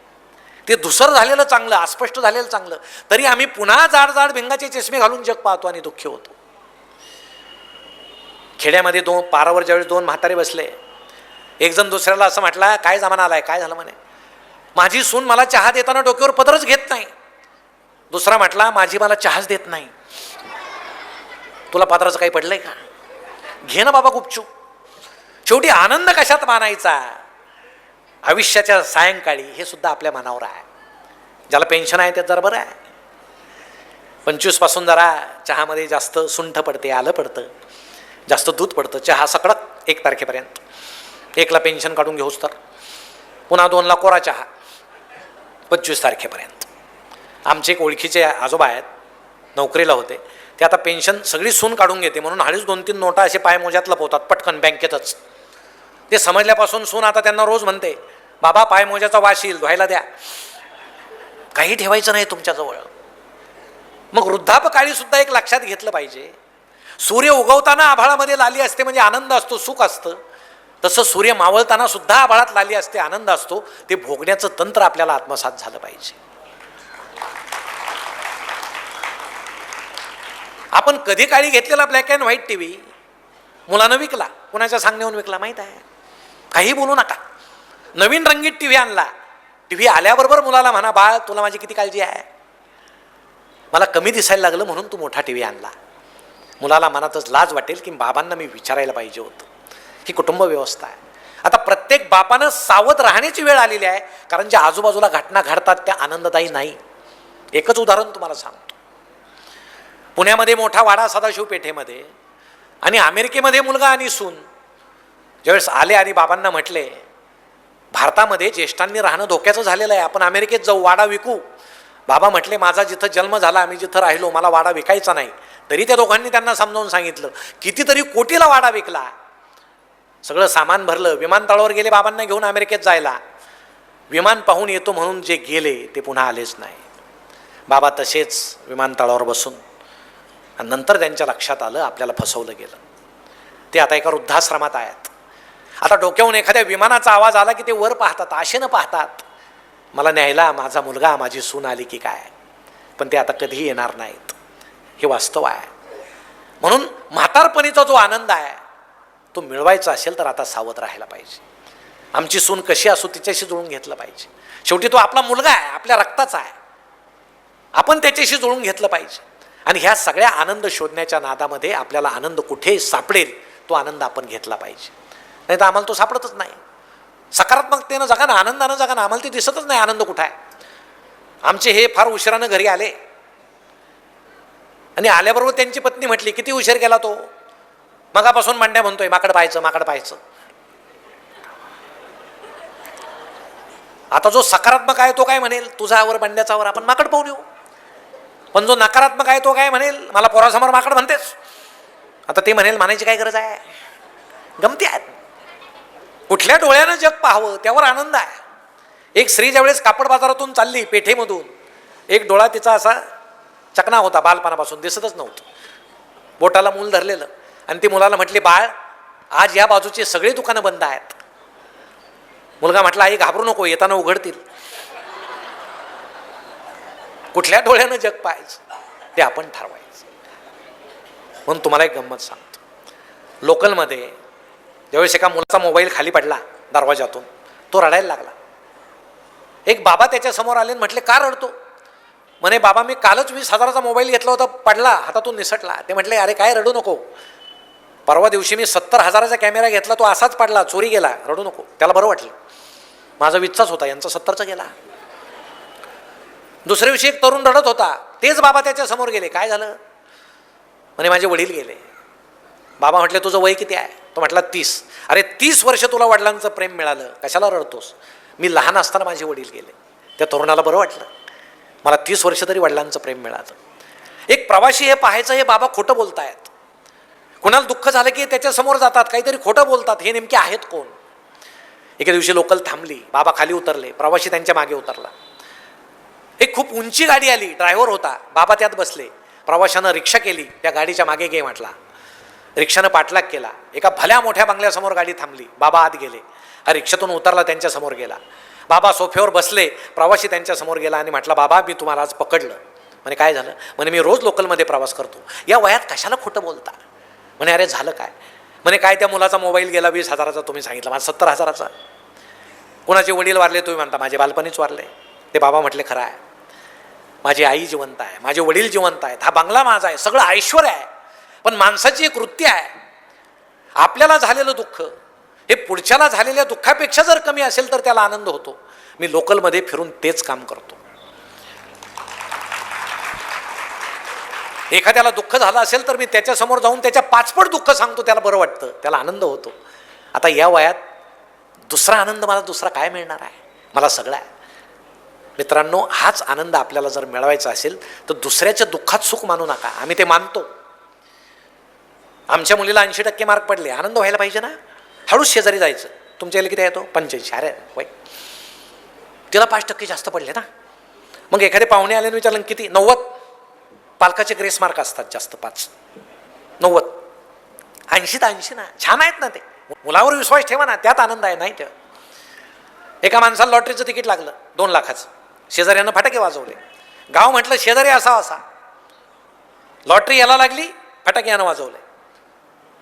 ते धुसर झालेलं चांगलं, अस्पष्ट झालेलं चांगलं. तरी आम्ही पुन्हा जाड जाड भिंगाचे चष्मे घालून जग पाहतो आणि दुःखी होतो. खेड्यामध्ये पारावर ज्यावेळेस दोन म्हातारे बसले, एक जण दुसऱ्याला असं म्हटला, काय जमाना आलाय, काय झालं म्हणे. माझी सून मला चहा देताना डोक्यावर पदरच घेत नाही. दुसरा म्हटला, माझी मला चहाच देत नाही. तुला पदराचं काही पडलंय का? घे ना बाबा गुपचूप. शेवटी आनंद कशात मानायचा? आयुष्याच्या सायंकाळी हे सुद्धा आपल्या मनावर आहे. ज्याला पेन्शन आहे त्यात जरा बरं आहे. 25 पासून जरा चहामध्ये जास्त सुंठ पडते, आलं पडतं, जास्त दूध पडतं. चहा सकडक 1 तारखेपर्यंत. 1ला पेन्शन काढून घेऊस तर पुन्हा 2ला कोरा चहा 25 तारखेपर्यंत. आमचे एक ओळखीचे आजोबा आहेत, नोकरीला होते. ते आता पेन्शन सगळी सून काढून घेते म्हणून हळूच 2-3 नोटा असे पायमोज्यात लपवतात पटकन बँकेतच. ते समजल्यापासून सून आता त्यांना रोज म्हणते, बाबा पायमोज्याचा वास येईल, धुवायला द्या. काही ठेवायचं नाही तुमच्याजवळ. मग वृद्धापकाळी सुद्धा एक लक्षात घेतलं पाहिजे. सूर्य उगवताना आभाळामध्ये लाली असते म्हणजे आनंद असतो, सुख असतं. तसं सूर्य मावळताना सुद्धा आभाळात लाली असते, आनंद असतो. ते भोगण्याचं तंत्र आपल्याला आत्मसात झालं पाहिजे. आपण कधी काळी घेतलेला ब्लॅक अँड व्हाईट टीव्ही मुलानं विकला, कुणाच्या सांगण्याहून विकला माहीत आहे. काही बोलू नका. नवीन रंगीत टीव्ही आणला. टीव्ही आल्याबरोबर मुलाला म्हणा, बाळ तुला माझी किती काळजी आहे, मला कमी दिसायला लागलं म्हणून तू मोठा टीव्ही आणला. मुलाला मनातच लाज वाटेल की बाबांना मी विचारायला पाहिजे होतं. ही कुटुंब व्यवस्था आहे. आता प्रत्येक बापानं सावध राहण्याची वेळ आलेली आहे. कारण ज्या आजूबाजूला घटना घडतात त्या आनंददायी नाही. एकच उदाहरण तुम्हाला सांगतो. पुण्यामध्ये मोठा वाडा सदाशिव पेठेमध्ये आणि अमेरिकेमध्ये मुलगा आणि सून ज्यावेळेस आले आणि बाबांना म्हटले, भारतामध्ये ज्येष्ठांनी राहणं धोक्याचं झालेलं आहे, आपण अमेरिकेत जाऊ, वाडा विकू. बाबा म्हटले, माझा जिथं जन्म झाला, आम्ही जिथं राहिलो, मला वाडा विकायचा नाही. तरी त्या दोघांनी त्यांना समजावून सांगितलं. कितीतरी कोटीला वाडा विकला. सगळं सामान भरलं, विमानतळावर गेले बाबांना घेऊन अमेरिकेत जायला. विमान पाहून येतो म्हणून जे गेले ते पुन्हा आलेच नाही. बाबा तसेच विमानतळावर बसून. आणि नंतर त्यांच्या लक्षात आलं आपल्याला फसवलं गेलं. ते आता एका वृद्धाश्रमात आहेत. आता डोक्याहून एखाद्या विमानाचा आवाज आला की ते वर पाहतात, आशेनं पाहतात, मला न्यायला माझा मुलगा माझी सून आली की काय. पण ते आता कधीही येणार नाहीत. हे वास्तव आहे. म्हणून म्हातारपणीचा जो आनंद आहे तो मिळवायचा असेल तर आता सावध राहायला पाहिजे. आमची सून कशी असो तिच्याशी जुळून घेतलं पाहिजे. शेवटी तो आपला मुलगा आहे, आपल्या रक्ताचा आहे. आपण त्याच्याशी जुळून घेतलं पाहिजे. आणि ह्या सगळ्या आनंद शोधण्याच्या नादामध्ये आपल्याला आनंद कुठे सापडेल तो आनंद आपण घेतला पाहिजे. नाही तर आम्हाला तो सापडतच नाही. सकारात्मकतेनं जगा ना, आनंदानं जगा ना. आम्हाला ते दिसतच नाही आनंद कुठं आहे. आमचे हे फार उशिरानं घरी आले आणि आल्याबरोबर त्यांची पत्नी म्हटली, किती उशीर गेला तो, मगापासून मांड्या म्हणतोय, माकड पाहायचं माकड पाहायचं. आता जो सकारात्मक आहे तो काय म्हणेल, तुझ्यावर मांड्याचावर आपण माकड पाहून येऊ. पण जो नकारात्मक आहे तो काय म्हणेल, मला पोरासमोर माकड म्हणतेस. आता ते म्हणेल म्हणायची काय गरज आहे, गमती आहेत. कुठल्या डोळ्यानं जग पाहावं त्यावर आनंद आहे. एक स्त्री ज्यावेळेस कापड बाजारातून चालली पेठेमधून, एक डोळा तिचा असा चकना होता, बालपणापासून दिसतच नव्हतं, बोटाला मूल धरलेलं. आणि ती मुलाला म्हटली, बाळ आज या बाजूची सगळी दुकानं बंद आहेत. मुलगा म्हटला, आई घाबरू नको, येताना उघडतील. कुठल्या डोळ्यानं जग पाहायचं ते आपण ठरवायचं. म्हणून तुम्हाला एक गंमत सांगतो. लोकलमध्ये ज्यावेळेस एका मुलाचा मोबाईल खाली पडला दरवाजातून, तो रडायला लागला. एक बाबा त्याच्या समोर आले आणि म्हटले, का रडतो. म्हणे, बाबा मी कालच 20,000चा मोबाईल घेतला होता, पडला हातातून निसटला. ते म्हटले, अरे काय रडू नको, परवा दिवशी मी 70,000चा कॅमेरा घेतला, तो असाच पडला, चोरी गेला, रडू नको. त्याला बरं वाटलं. माझा 20चाच होता, यांचा 70चा गेला. दुसऱ्या दिवशी एक तरुण रडत होता, तेच बाबा त्याच्या समोर गेले. काय झालं. म्हणे, माझे वडील गेले. बाबा म्हटले, तुझं वय किती आहे. तो म्हटला 30. अरे 30 वर्ष तुला वडिलांचं प्रेम मिळालं, कशाला रडतोस. मी लहान असताना माझे वडील गेले. त्या तरुणाला बरं वाटलं. मला 30 वर्ष तरी वडिलांचं प्रेम मिळालं. एक प्रवासी हे पाहायचं, हे बाबा खोटं बोलतायत. कुणाला दुःख झालं की त्याच्यासमोर जातात, काहीतरी खोटं बोलतात. हे नेमके आहेत कोण? एके दिवशी लोकल थांबली, बाबा खाली उतरले, प्रवासी त्यांच्या मागे उतरला. एक खूप उंची गाडी आली, ड्रायव्हर होता, बाबा त्यात बसले. प्रवाशानं रिक्षा केली, त्या गाडीच्या मागे गे म्हटला. रिक्षानं पाठलाग केला. एका भल्या मोठ्या बंगल्यासमोर गाडी थांबली, बाबा आत गेले. हा रिक्षातून उतरला, त्यांच्यासमोर गेला. बाबा सोफ्यावर बसले, प्रवासी त्यांच्यासमोर गेला आणि म्हटला, बाबा मी तुम्हाला आज पकडलं. म्हणे काय झालं? म्हणे मी रोज लोकलमध्ये प्रवास करतो, या वयात कशाला खोटं बोलता? म्हणे अरे झालं काय? म्हणे काय त्या मुलाचा मोबाईल गेला 20,000चा, तुम्ही सांगितलं माझा 70,000चा. कुणाचे वडील वारले, तुम्ही म्हणता माझे बालपणीच वारले. ते बाबा म्हटले खरं आहे, माझी आई जिवंत आहे, माझे वडील जिवंत आहेत, हा बंगला माझा आहे, सगळं ऐश्वर आहे. पण माणसाची एक वृत्ती आहे, आपल्याला झालेलं दुःख हे पुढच्याला झालेल्या दुःखापेक्षा जर कमी असेल तर त्याला आनंद होतो. मी लोकलमध्ये फिरून तेच काम करतो. एखाद्याला दुःख झालं असेल तर मी त्याच्यासमोर जाऊन त्याच्या 5 पट दुःख सांगतो, त्याला बरं वाटतं, त्याला आनंद होतो. आता या वयात दुसरा आनंद मला दुसरा काय मिळणार आहे? मला सगळं आहे. मित्रांनो, हाच आनंद आपल्याला जर मिळवायचा असेल तर दुसऱ्याच्या दुःखात सुख मानू नका. आम्ही ते मानतो. आमच्या मुलीला 80% मार्क पडले, आनंद व्हायला पाहिजे ना. हळूच शेजारी जायचं, तुमच्या किती येतो? 85. अरे वय, तिला 5% जास्त पडले ना. मग एखादे पाहुणे आले विचारलं किती? 90. पालकाचे ग्रेस मार्क असतात जास्त, 5. 90. 80 तर 80 ना, छान आहेत ना ते. मुलावर विश्वास ठेवा ना, त्यात आनंद आहे. नाही ठेवा. एका माणसाला लॉटरीचं तिकीट लागलं 2 लाखाचं, शेजाऱ्यानं फटाके वाजवले. गाव म्हटलं शेजारी असा लॉटरी याला लागली, फटाके यानं वाजवले.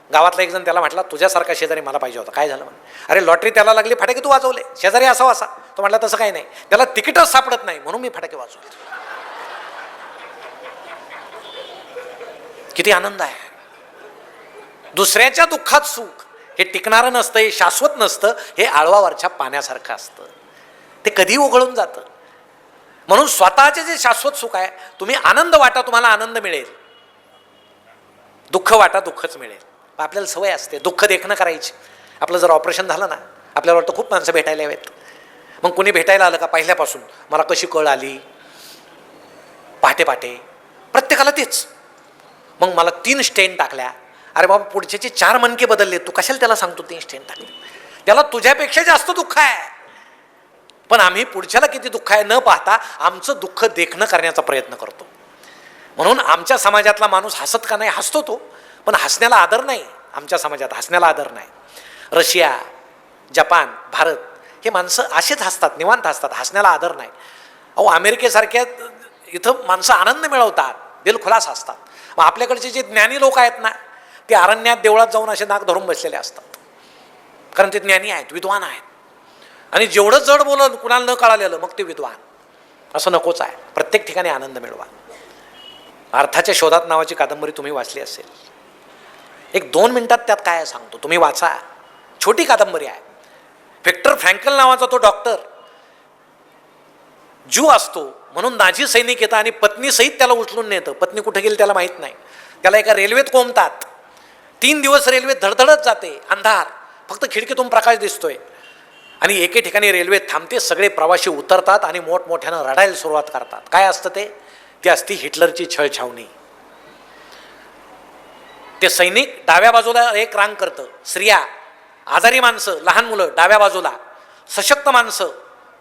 गावातला एक जण त्याला म्हटला, तुझ्यासारखा शेजारी मला पाहिजे होता. काय झालं? म्हणे अरे लॉटरी त्याला लागली, फटाके तू वाजवले, शेजारी असा. तो म्हटला तसं काही नाही, त्याला तिकीटच सापडत नाही म्हणून मी फटाके वाजवले. किती आनंद आहे. दुसऱ्याच्या दुःखात सुख हे टिकणारं नसतं, हे शाश्वत नसतं, हे आळवावरच्या पाण्यासारखं असतं, ते कधी उघळून जातं. म्हणून स्वतःचे जे शाश्वत सुख आहे, तुम्ही आनंद वाटा, तुम्हाला आनंद मिळेल. दुःख वाटा, दुःखच मिळेल. आपल्याला सवय असते दुःख देखणं करायची. आपलं जर ऑपरेशन झालं ना, आपल्याला वाटतं खूप माणसं भेटायला यावेत. मग कोणी भेटायला आलं का पहिल्यापासून मला कशी कळ आली, पहाटे प्रत्येकाला तेच. मग मला 3 स्टेन टाकल्या. अरे बाबा, पुढच्याचे 4 मणके बदलले, तू कशाला त्याला सांगतो 3 स्टेन टाकले? त्याला तुझ्यापेक्षा जास्त दुःख आहे. पण आम्ही पुढच्याला किती दुःख आहे न पाहता आमचं दुःख देखणं करण्याचा प्रयत्न करतो. म्हणून आमच्या समाजातला माणूस हसत का नाही? हसतो तो, पण हसण्याला आदर नाही. आमच्या समाजात हसण्याला आदर नाही. रशिया, जपान, भारत हे माणसं असेच हसतात, निवांत हसतात, हसण्याला आदर नाही. अहो, अमेरिकेसारख्या इथं माणसं आनंद मिळवतात, दिलखुलास असतात. मग आपल्याकडचे जे ज्ञानी लोक आहेत ना, ते अरण्यात देवळात जाऊन असे नाक धरून बसलेले असतात, कारण ते ज्ञानी आहेत, विद्वान आहेत. आणि जेवढं जड बोललं कुणाला न कळालेलं मग ते विद्वान. असं नकोच आहे. प्रत्येक ठिकाणी आनंद मिळवा. अर्थाच्या शोधात नावाची कादंबरी तुम्ही वाचली असेल. एक 2 मिनिटात त्यात काय सांगतो, तुम्ही वाचा. छोटी कादंबरी आहे. व्हिक्टर फ्रँकल नावाचा तो डॉक्टर ज्यू असतो म्हणून नाझी सैनिक येतात आणि पत्नीसहित त्याला उचलून नेतं. पत्नी कुठे गेली त्याला माहीत नाही. त्याला एका रेल्वेत कोंबतात. 3 दिवस रेल्वेत धडधडत जाते, अंधार, फक्त खिडकीतून प्रकाश दिसतोय. आणि एके ठिकाणी रेल्वे थांबते, सगळे प्रवासी उतरतात आणि मोठमोठ्यानं रडायला सुरुवात करतात. काय असतं ते? ती असती हिटलरची छळछावणी. ते सैनिक डाव्या बाजूला एक रांग करतं, स्त्रिया, आजारी माणसं, लहान मुलं डाव्या बाजूला, सशक्त माणसं,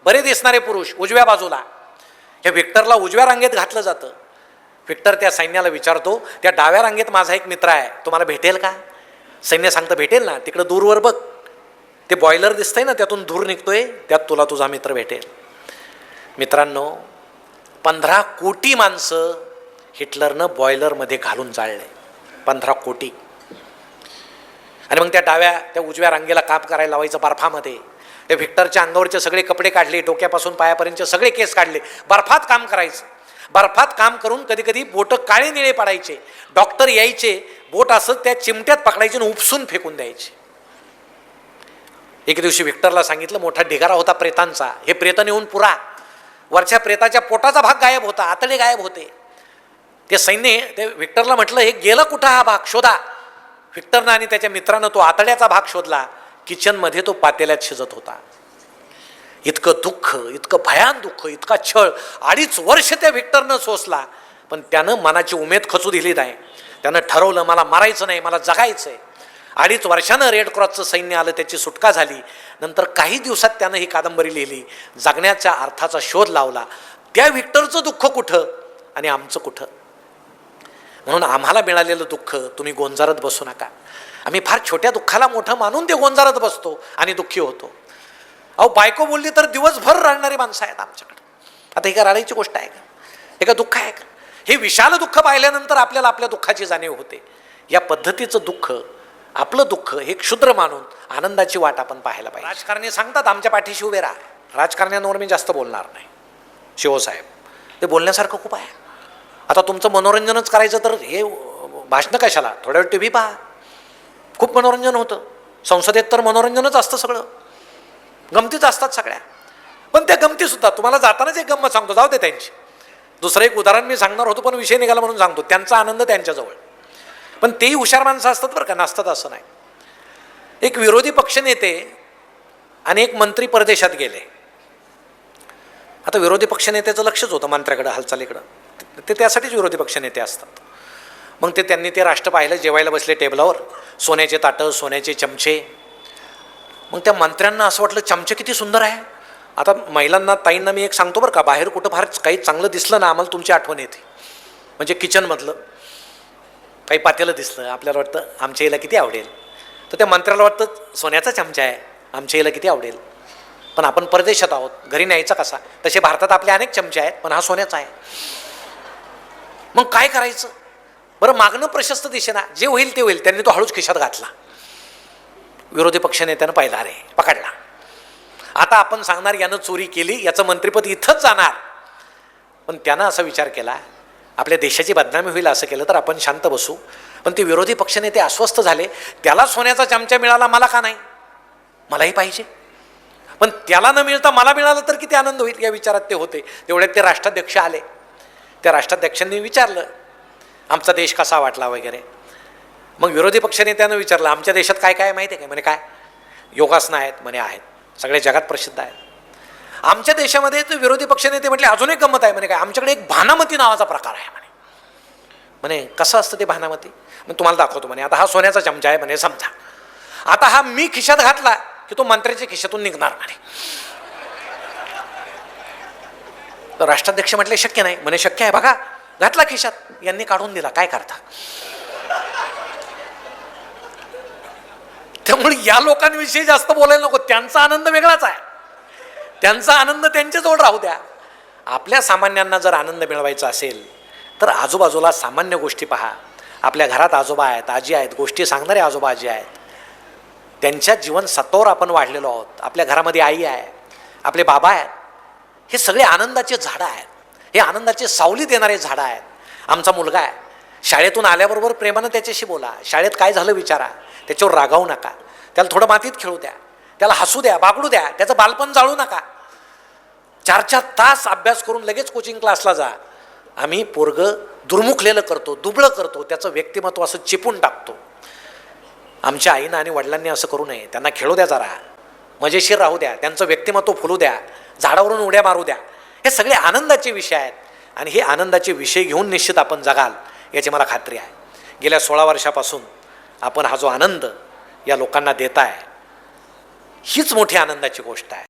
बरे दिसणारे पुरुष उजव्या बाजूला. हे व्हिक्टरला उजव्या रांगेत घातलं जातं. व्हिक्टर त्या सैन्याला विचारतो, त्या डाव्या रांगेत माझा एक मित्र आहे, तुम्हाला भेटेल का? सैन्य सांगतं भेटेल ना, तिकडं दूरवर बघ, ते बॉयलर दिसतंय ना, त्यातून धूर निघतोय, त्यात तुला तुझा मित्र भेटेल. मित्रांनो, 15 कोटी माणसं हिटलरनं बॉयलरमध्ये घालून जाळले. 15 कोटी. आणि मग त्या उजव्या रांगेला काम करायला लावायचं बर्फामध्ये. त्या व्हिक्टरच्या अंगावरचे सगळे कपडे काढले, डोक्यापासून पायापर्यंतचे सगळे केस काढले, बर्फात काम करायचं. बर्फात काम करून कधी कधी बोटं काळे निळे पडायचे. डॉक्टर यायचे, बोट असं त्या चिमट्यात पकडायचे आणि उपसून फेकून द्यायचे. एक दिवशी व्हिक्टरला सांगितलं, मोठा ढिगारा होता प्रेतांचा, हे प्रेत नेऊन पुरा. वरच्या प्रेताच्या पोटाचा भाग गायब होता, आतडे गायब होते. ते सैन्य ते व्हिक्टरला म्हटलं, हे गेलं कुठं, हा भाग शोधा. व्हिक्टरनं आणि त्याच्या मित्रानं तो आतड्याचा भाग शोधला. किचनमध्ये तो पातेल्यात शिजत होता. इतकं दुःख, इतकं भयान दुःख, इतका छळ 2.5 वर्ष त्या व्हिक्टरनं सोसला, पण त्यानं मनाची उमेद खचू दिली नाही. त्यानं ठरवलं मला मारायचं नाही, मला जगायचं आहे. 2.5 वर्षानं रेड क्रॉसचं सैन्य आलं, त्याची सुटका झाली. नंतर काही दिवसात त्यानं ही कादंबरी लिहिली, जगण्याच्या अर्थाचा शोध लावला. त्या व्हिक्टरचं दुःख कुठं आणि आमचं कुठं? म्हणून आम्हाला मिळालेलं दुःख तुम्ही गोंजारत बसू नका. आम्ही फार छोट्या दुःखाला मोठं मानून ते गोंजारत बसतो आणि दुःखी होतो. अहो, बायको बोलली तर दिवसभर रडणारी माणसं आहेत आमच्याकडे. आता ही का रडायची गोष्ट आहे का? हे का दुःख आहे का? हे विशाल दुःख पाहिल्यानंतर आपल्याला आपल्या दुःखाची जाणीव होते. या पद्धतीचं दुःख, आपलं दुःख हे क्षुद्र मानून आनंदाची वाट आपण पाहायला पाहिजे. राजकारणी सांगतात आमच्या पाठीशी उभे राहा. राजकारण्यांवर मी जास्त बोलणार नाही. शिवसाहेब, ते बोलण्यासारखं खूप आहे. आता तुमचं मनोरंजनच करायचं तर हे भाषणं कशाला? थोड्या वेळ टी व्ही पहा, खूप मनोरंजन होतं. संसदेत तर मनोरंजनच असतं, सगळं गमतीच असतात सगळ्या. पण त्या गमतीसुद्धा तुम्हाला जातानाच एक गंमत सांगतो, जाऊ दे त्यांची. दुसरं एक उदाहरण मी सांगणार होतो, पण विषय निघाला म्हणून सांगतो. त्यांचा आनंद त्यांच्याजवळ, पण तेही हुशार माणसं असतात बरं का, नसतात असं नाही. एक विरोधी पक्षनेते आणि एक मंत्री परदेशात गेले. आता विरोधी पक्षनेत्याचं लक्षच होतं मंत्र्याकडं, हालचालीकडं. ते त्यासाठीच विरोधी पक्षनेते असतात. मग त्यांनी ते राष्ट्र पाहिलं, जेवायला बसले टेबलावर, सोन्याचे ताटं, सोन्याचे चमचे. मग त्या मंत्र्यांना असं वाटलं चमचे किती सुंदर आहे. आता महिलांना, ताईंना मी एक सांगतो बरं का, बाहेर कुठं फार काही चांगलं दिसलं ना, आम्हाला तुमची आठवण येते. म्हणजे किचनमधलं काही पातेलं दिसलं, आपल्याला वाटतं आमच्या याला किती आवडेल. तर त्या मंत्र्याला वाटतं सोन्याचा चमचा आहे, आमच्या याला किती आवडेल. पण आपण परदेशात आहोत, घरी न्यायचा कसा? तसे भारतात आपले अनेक चमचे आहेत, पण हा सोन्याचा आहे. मग काय करायचं बरं? मागणं प्रशस्त दिसेना, जे होईल ते होईल. त्यांनी तो हळूच खिशात घातला. विरोधी पक्षनेत्यानं पाहिला, रे पकडला. आता आपण सांगणार यानं चोरी केली, याचं मंत्रिपद इथंच जाणार. पण त्यानं असा विचार केला, आपल्या देशाची बदनामी होईल असं केलं तर आपण शांत बसू. पण ते विरोधी पक्षनेते अस्वस्थ झाले. त्याला सोन्याचा चमचा मिळाला, मला का नाही? मलाही पाहिजे. पण त्याला न मिळता मला मिळालं तर किती आनंद होईल, या विचारात ते होते. तेवढ्यात ते राष्ट्राध्यक्ष आले. त्या राष्ट्राध्यक्षांनी विचारलं आमचा देश कसा वाटला वगैरे. मग विरोधी पक्षनेत्यानं विचारलं आमच्या देशात काय काय माहिती आहे काय? म्हणे काय? योगासनं आहेत म्हणे, आहेत, सगळ्या जगात प्रसिद्ध आहेत. आमच्या देशामध्ये तर विरोधी पक्षनेते म्हटले अजून एक गंमत आहे म्हणे. काय? आमच्याकडे एक भानामती नावाचा प्रकार आहे म्हणे. म्हणे कसं असतं ते भानामती? मग तुम्हाला दाखवतो म्हणे. आता हा सोन्याचा चमचा आहे म्हणे, समजा. आता हा मी खिशात घातला की तो मंत्र्याच्या खिशातून निघणार म्हणे. तर राष्ट्राध्यक्ष म्हटले शक्य नाही म्हणे. शक्य आहे, बघा घातला खिशात, यांनी काढून दिला, काय करता? त्यामुळे या लोकांविषयी जास्त बोलायला नको. त्यांचा आनंद वेगळाच आहे, त्यांचा आनंद त्यांच्याजवळ राहू द्या. आपल्या सामान्यांना जर आनंद मिळवायचा असेल तर आजूबाजूला सामान्य गोष्टी पहा. आपल्या घरात आजोबा आहेत, आजी आहेत, गोष्टी सांगणारे आजोबा आजी आहेत. त्यांच्या जीवन सत्वावर आपण वाढलेलो आहोत. आपल्या घरामध्ये आई आहे, आपले बाबा आहेत. हे सगळे आनंदाचे झाडं आहेत, हे आनंदाचे सावली देणारे झाडं आहेत. आमचा मुलगा आहे, शाळेतून आल्याबरोबर प्रेमानं त्याच्याशी बोला. शाळेत काय झालं विचारा, त्याच्यावर रागावू नका. त्याला थोडं मातीत खेळू द्या, त्याला हसू द्या, बागडू द्या. त्याचं बालपण जाळू नका. 4-4 तास अभ्यास करून लगेच कोचिंग क्लासला जा. आम्ही पोरगं दुर्मुखलेलं करतो, दुबळं करतो, त्याचं व्यक्तिमत्व असं चिपून टाकतो. आमच्या आईनं आणि वडिलांनी असं करू नये. त्यांना खेळू द्या, जरा मजेशीर राहू द्या, त्यांचं व्यक्तिमत्व फुलू द्या, झाडावरून उड्या मारू द्या. हे सगळे आनंदाचे विषय आहेत आणि हे आनंदाचे विषय घेऊन निश्चित आपण जगाल याची मला खात्री आहे. गेल्या 16 वर्षापासून आपण हा जो आनंद या लोकांना देताय, हीच मोठी आनंदाची गोष्ट आहे.